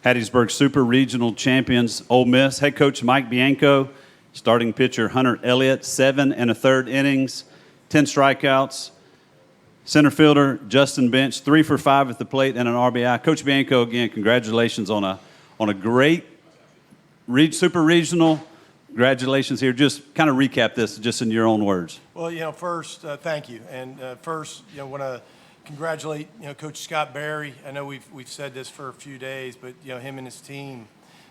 Hattiesburg Super Regional Champions, Ole Miss. Head coach Mike Bianco, starting pitcher Hunter Elliott, 7 1/3 innings, 10 strikeouts. Center fielder Justin Bench, 3 for 5 at the plate and an RBI. Coach Bianco, again, congratulations on a great Super Regional. Congratulations here. Just kind of recap this just in your own words. Well, first, thank you. And first, want to congratulate, Coach Scott Berry. I know we've said this for a few days, but, him and his team,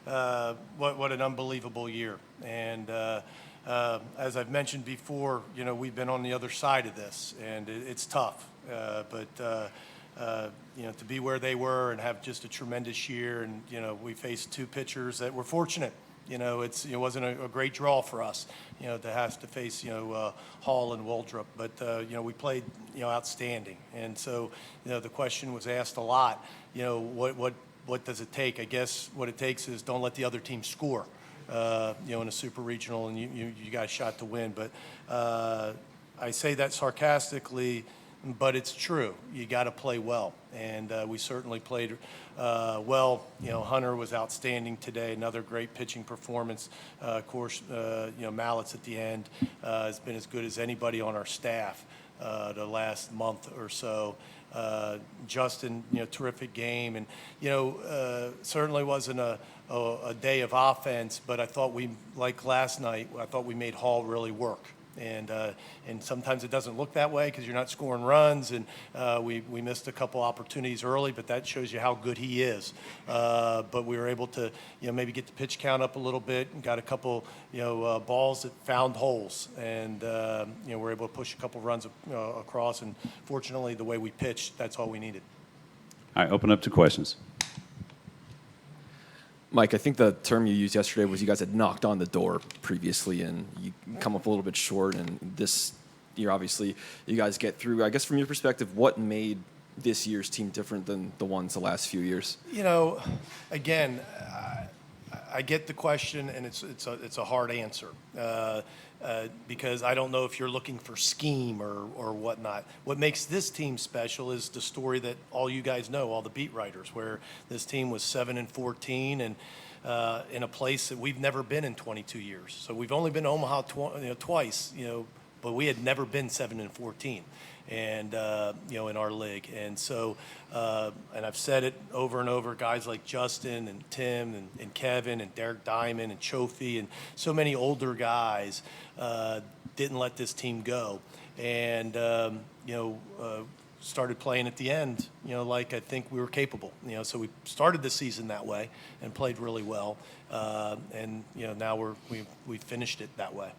what an unbelievable year. And as I've mentioned before, we've been on the other side of this, and it's tough. But to be where they were and have just a tremendous year, and, we faced 2 pitchers that were fortunate. It wasn't a great draw for us, to have to face, Hall and Waldrop. But, we played, outstanding. And so, the question was asked a lot, what does it take? I guess what it takes is don't let the other team score, in a super regional, and you got a shot to win. But I say that sarcastically, but it's true. You got to play well, and we certainly played well. Hunter was outstanding today. Another great pitching performance. Of course, Mallets at the end has been as good as anybody on our staff the last month or so. Justin, terrific game, and certainly wasn't a day of offense, but I thought like last night, I thought we made Hall really work. And sometimes it doesn't look that way because you're not scoring runs, and we missed a couple opportunities early, but that shows you how good he is. But we were able to maybe get the pitch count up a little bit, and got a couple balls that found holes, and we're able to push a couple runs across. And fortunately, the way we pitched, that's all we needed. All right, open up to questions. Mike, I think the term you used yesterday was you guys had knocked on the door previously, and you come up a little bit short. And this year, obviously, you guys get through. I guess from your perspective, what made this year's team different than the ones the last few years? Again, I get the question, and it's a hard answer. Because I don't know if you're looking for scheme or whatnot. What makes this team special is the story that all you guys know, all the beat writers, where this team was 7-14 and in a place that we've never been in 22 years. So we've only been to Omaha twice, but we had never been 7-14. And in our league, and so and I've said it over and over, guys like Justin and Tim and Kevin and Derek Diamond and Chofie and so many older guys didn't let this team go, and started playing at the end, like I think we were capable, so we started the season that way and played really well, and now we finished it that way.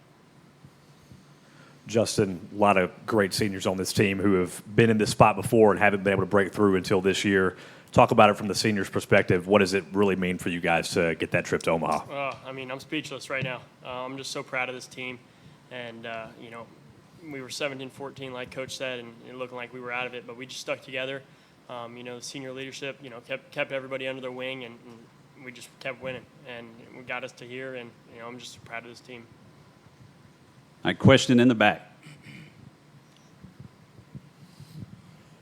Justin, a lot of great seniors on this team who have been in this spot before and haven't been able to break through until this year. Talk about it from the seniors' perspective. What does it really mean for you guys to get that trip to Omaha? I'm speechless right now. I'm just so proud of this team. And, we were 17-14, like Coach said, and it looked like we were out of it, but we just stuck together. The senior leadership, kept everybody under their wing, and we just kept winning. And we got us to here, and, I'm just proud of this team. All right, question in the back.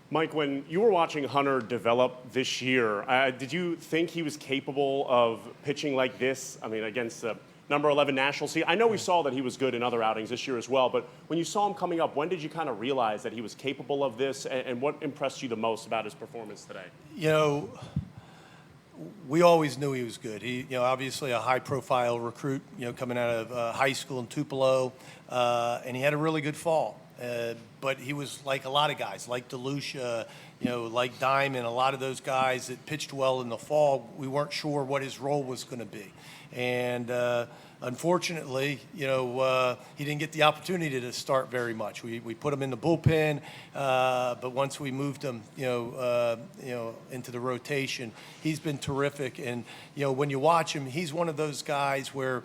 Mike, when you were watching Hunter develop this year, did you think he was capable of pitching like this? I mean, against the number 11 national seed. I know we saw that he was good in other outings this year as well, but when you saw him coming up, when did you kind of realize that he was capable of this, and what impressed you the most about his performance today? We always knew he was good. He, obviously a high-profile recruit, coming out of high school in Tupelo, and he had a really good fall. But he was like a lot of guys, like DeLucia, like Diamond, a lot of those guys that pitched well in the fall. We weren't sure what his role was going to be, and unfortunately, he didn't get the opportunity to start very much. We put him in the bullpen, but once we moved him, into the rotation, he's been terrific. And when you watch him, he's one of those guys where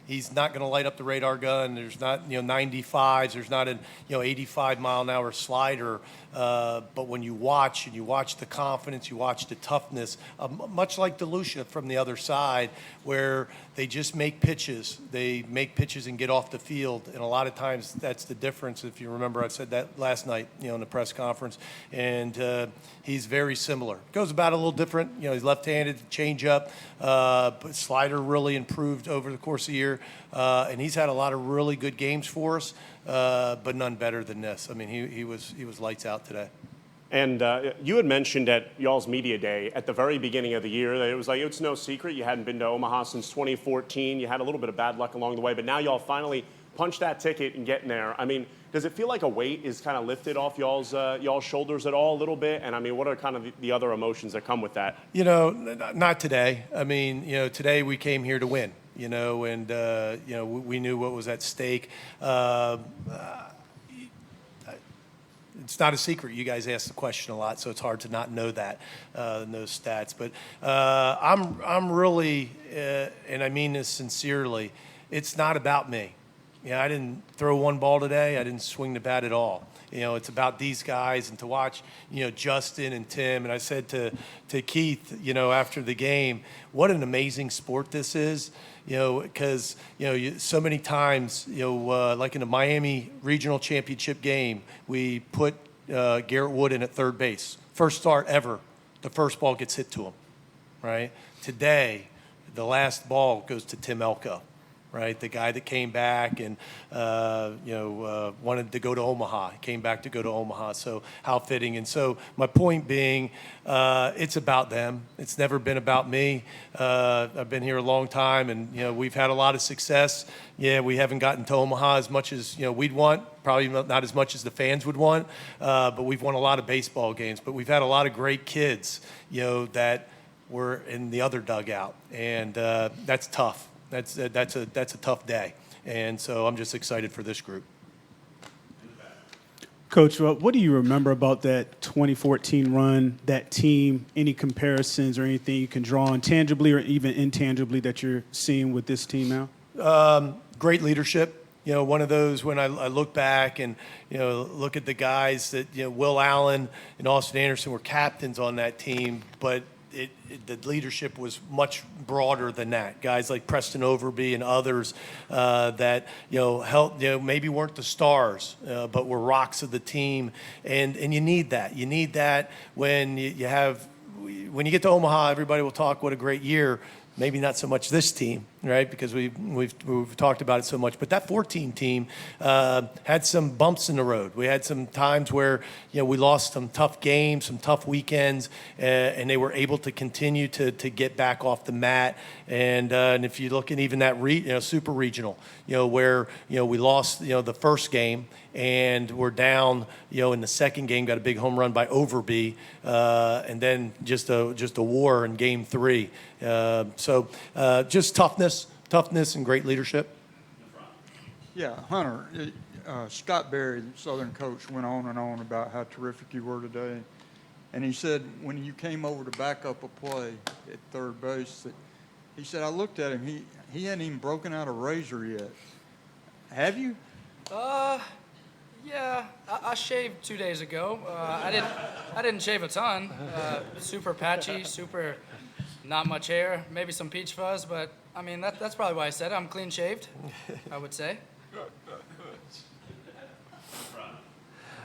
he's not going to light up the radar gun. There's not 95s. There's not an 85-mile-an-hour slider. But when you watch the confidence, you watch the toughness, much like DeLucia from the other side, where they just make pitches. They make pitches and get off the field, and a lot of times that's the difference. If you remember, I said that last night, in the press conference, and he's very similar. Goes about a little different. He's left-handed, change-up, but slider really improved over the course of the year, and he's had a lot of really good games for us, but none better than this. I mean, he was lights out today. And you had mentioned at y'all's media day at the very beginning of the year that it was like, it's no secret you hadn't been to Omaha since 2014. You had a little bit of bad luck along the way, but now y'all finally punched that ticket and getting there. I mean, does it feel like a weight is kind of lifted off y'all's shoulders at all a little bit? And I mean, what are kind of the other emotions that come with that? Not today. I mean, today we came here to win, and, we knew what was at stake. It's not a secret. You guys ask the question a lot, so it's hard to not know that, those stats. But I'm really, and I mean this sincerely, it's not about me. I didn't throw one ball today. I didn't swing the bat at all. It's about these guys, and to watch, Justin and Tim. And I said to Keith, after the game, what an amazing sport this is. Because, so many times, like in the Miami Regional Championship game, we put Garrett Wood in at third base. First start ever, the first ball gets hit to him, right? Today, the last ball goes to Tim Elko, right? The guy that came back and, wanted to go to Omaha, came back to go to Omaha. So how fitting. And so my point being, it's about them. It's never been about me. I've been here a long time, and, we've had a lot of success. Yeah, we haven't gotten to Omaha as much as, we'd want, probably not as much as the fans would want, but we've won a lot of baseball games. But we've had a lot of great kids, that were in the other dugout, and that's tough. That's a tough day, and so I'm just excited for this group. Coach, what do you remember about that 2014 run, that team? Any comparisons or anything you can draw on tangibly or even intangibly that you're seeing with this team now? Great leadership. One of those when I look back and, look at the guys that, Will Allen and Austin Anderson were captains on that team, but the leadership was much broader than that. Guys like Preston Overby and others that helped, maybe weren't the stars, but were rocks of the team, and you need that. You need that when you get to Omaha. Everybody will talk what a great year. Maybe not so much this team, right? Because we've talked about it so much. But that 14 team had some bumps in the road. We had some times where we lost some tough games, some tough weekends, and they were able to continue to get back off the mat. And if you look at even that super regional, where we lost the first game and we're down in the second game, got a big home run by Overby, and then just a war in game 3. So just toughness and great leadership. Yeah, Hunter, Scott Berry, the Southern coach, went on and on about how terrific you were today. And he said when you came over to back up a play at third base, that he said, I looked at him, he hadn't even broken out a razor yet. Have you? Yeah, I shaved 2 days ago. I didn't shave a ton. Super patchy, super not much hair, maybe some peach fuzz, but I mean that's probably why I said it. I'm clean shaved, I would say.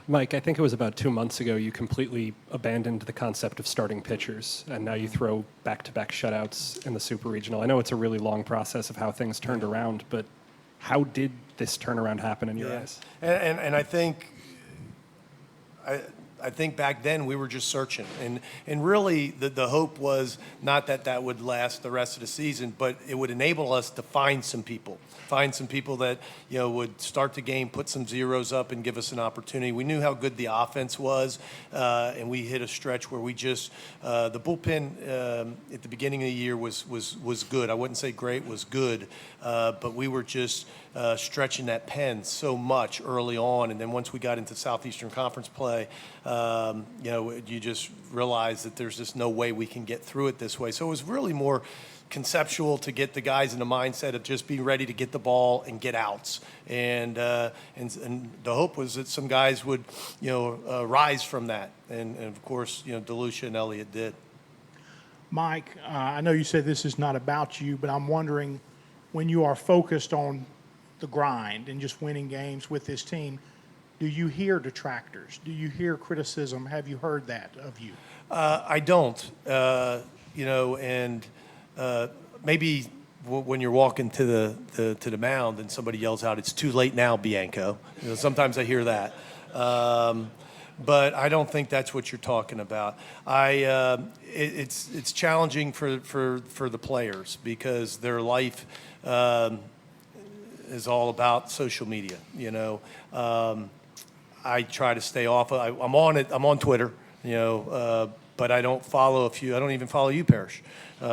Mike, I think it was about 2 months ago you completely abandoned the concept of starting pitchers, and now you throw back-to-back shutouts in the Super Regional. I know it's a really long process of how things turned around, but how did this turnaround happen in your eyes? And I think back then we were just searching, and really the hope was not that would last the rest of the season, but it would enable us to find some people that would start the game, put some zeros up, and give us an opportunity. We knew how good the offense was, and we hit a stretch where we just the bullpen at the beginning of the year was good. I wouldn't say great, was good, but we were just stretching that pen so much early on, and then once we got into Southeastern Conference play, you just realize that there's just no way we can get through it this way. So it was really more conceptual to get the guys in the mindset of just being ready to get the ball and get outs. And the hope was that some guys would, rise from that. And of course, DeLucia and Elliott did. Mike, I know you said this is not about you, but I'm wondering, when you are focused on the grind and just winning games with this team, do you hear detractors? Do you hear criticism? Have you heard that of you? I don't, and maybe when you're walking to the mound and somebody yells out, "It's too late now, Bianco." Sometimes I hear that, but I don't think that's what you're talking about. It's challenging for the players because their life is all about social media. I try to stay off. I'm on it. I'm on Twitter. But I don't follow a few. I don't even follow you, Parrish.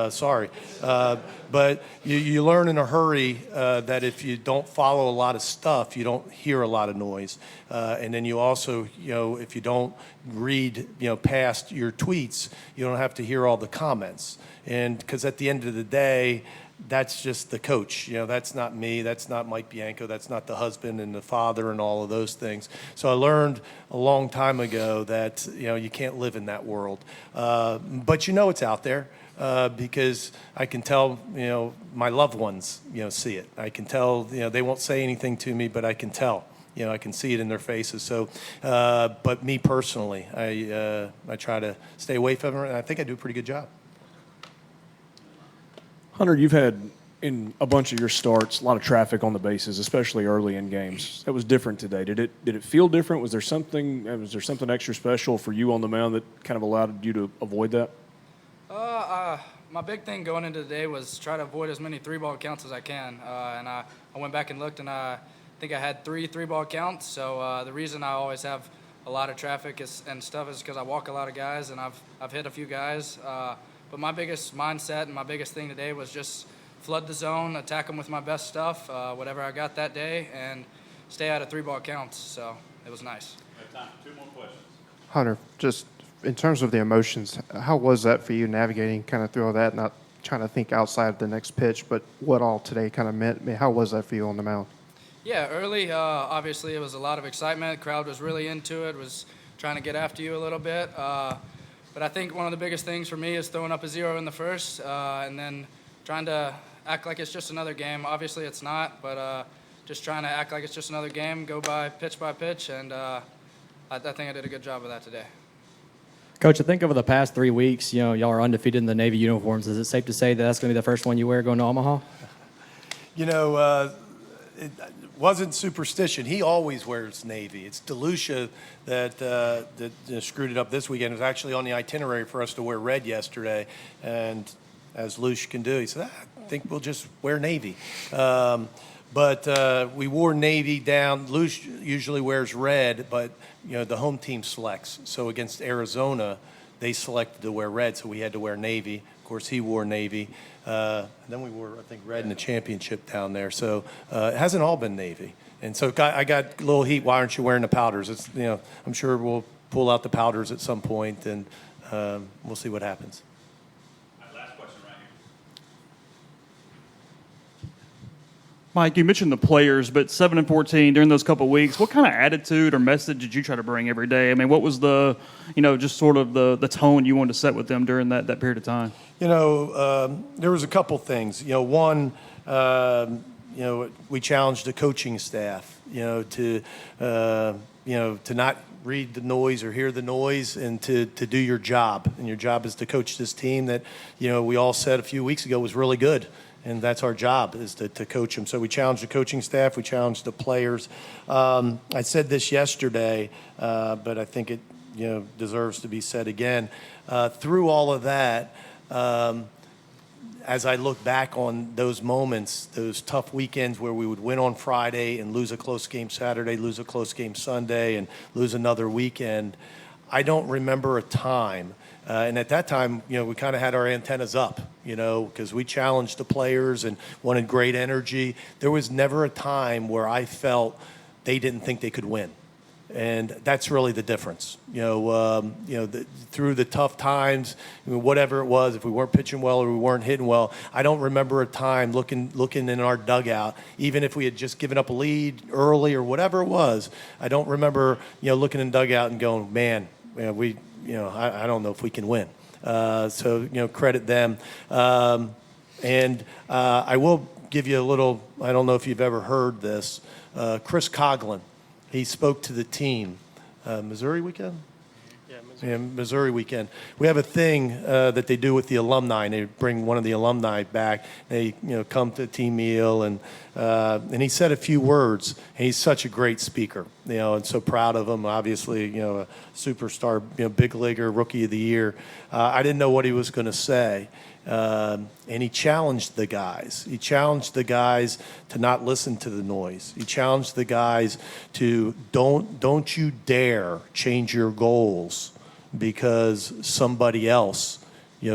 Sorry. But you learn in a hurry that if you don't follow a lot of stuff, you don't hear a lot of noise. And then you also, if you don't read, past your tweets, you don't have to hear all the comments. And because at the end of the day, that's just the coach. That's not me. That's not Mike Bianco. That's not the husband and the father and all of those things. So I learned a long time ago that, you can't live in that world. But it's out there because I can tell, my loved ones, see it. I can tell, they won't say anything to me, but I can tell. I can see it in their faces. So, but me personally, I try to stay away from it, and I think I do a pretty good job. Hunter, you've had in a bunch of your starts a lot of traffic on the bases, especially early in games. That was different today. Did it feel different? Was there something extra special for you on the mound that kind of allowed you to avoid that? My big thing going into the day was try to avoid as many 3-ball counts as I can. And I went back and looked, and I think I had 3-ball counts. So the reason I always have a lot of traffic and stuff is because I walk a lot of guys, and I've hit a few guys. But my biggest mindset and my biggest thing today was just flood the zone, attack them with my best stuff, whatever I got that day, and stay out of 3-ball counts. So it was nice. We have time for 2 more questions. Hunter, just in terms of the emotions, how was that for you navigating kind of through all that, not trying to think outside of the next pitch, but what all today kind of meant? I mean, how was that for you on the mound? Yeah, early, obviously it was a lot of excitement. The crowd was really into it, was trying to get after you a little bit. But I think one of the biggest things for me is throwing up a 0 in the first and then trying to act like it's just another game. Obviously it's not, but just trying to act like it's just another game, go by pitch, and I think I did a good job of that today. Coach, I think over the past 3 weeks, y'all are undefeated in the Navy uniforms. Is it safe to say that that's going to be the first one you wear going to Omaha? It wasn't superstition. He always wears Navy. It's DeLucia that screwed it up this weekend. It was actually on the itinerary for us to wear red yesterday, and as Lucia can do, he said, I think we'll just wear Navy. But we wore Navy down. Lucia usually wears red, but the home team selects. So against Arizona, they selected to wear red, so we had to wear Navy. Of course, he wore Navy. And then we wore, I think, red in the championship down there. So it hasn't all been Navy. And so I got a little heat. Why aren't you wearing the powders? It's, I'm sure we'll pull out the powders at some point, and we'll see what happens. Last question right here. Mike, you mentioned the players, but 7-14 during those couple of weeks, what kind of attitude or message did you try to bring every day? I mean, what was the, just sort of the tone you wanted to set with them during that period of time? There was a couple things. One, we challenged the coaching staff, to not read the noise or hear the noise and to do your job. And your job is to coach this team that, we all said a few weeks ago was really good. And that's our job, is to coach them. So we challenged the coaching staff. We challenged the players. I said this yesterday, but I think it deserves to be said again. Through all of that, as I look back on those moments, those tough weekends where we would win on Friday and lose a close game Saturday, lose a close game Sunday, and lose another weekend, I don't remember a time. And at that time, we kind of had our antennas up, because we challenged the players and wanted great energy. There was never a time where I felt they didn't think they could win. And that's really the difference. Through the tough times, whatever it was, if we weren't pitching well or we weren't hitting well, I don't remember a time looking in our dugout, even if we had just given up a lead early or whatever it was. I don't remember, looking in the dugout and going, man, I don't know if we can win. So credit them. And I will give you a little, I don't know if you've ever heard this. Chris Coughlin, he spoke to the team. Missouri weekend? Yeah, Missouri weekend. We have a thing that they do with the alumni, and they bring one of the alumni back. They, come to a team meal, and he said a few words. And he's such a great speaker, and so proud of him. Obviously, a superstar, big leaguer, rookie of the year. I didn't know what he was going to say. And he challenged the guys. He challenged the guys to not listen to the noise. He challenged the guys to don't you dare change your goals because somebody else,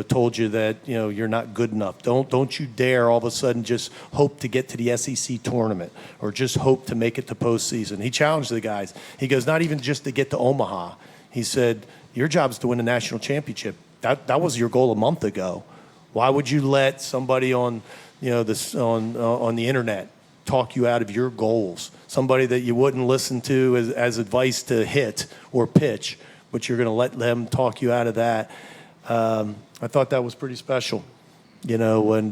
told you that you're not good enough. Don't you dare all of a sudden just hope to get to the SEC tournament or just hope to make it to postseason. He challenged the guys. He goes, not even just to get to Omaha. He said, your job is to win a national championship. That was your goal a month ago. Why would you let somebody on, on the internet talk you out of your goals? Somebody that you wouldn't listen to as advice to hit or pitch, but you're going to let them talk you out of that. I thought that was pretty special, and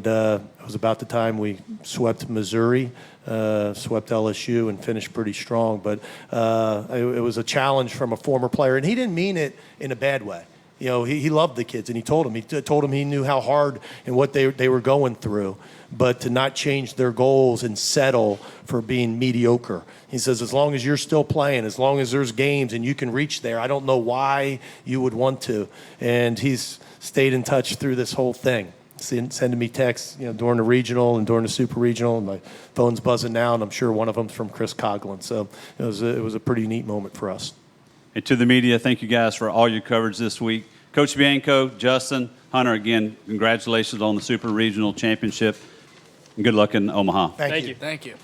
it was about the time we swept Missouri, swept LSU, and finished pretty strong. But it was a challenge from a former player, and he didn't mean it in a bad way. He loved the kids, and he told them he knew how hard and what they were going through, but to not change their goals and settle for being mediocre. He says, as long as you're still playing, as long as there's games and you can reach there, I don't know why you would want to. And he's stayed in touch through this whole thing, sending me texts, during the regional and during the super regional, and my phone's buzzing now, and I'm sure one of them's from Chris Coughlin. So it was a pretty neat moment for us. And to the media, thank you guys for all your coverage this week. Coach Bianco, Justin, Hunter, again, congratulations on the Super Regional Championship. And good luck in Omaha. Thank you. Thank you.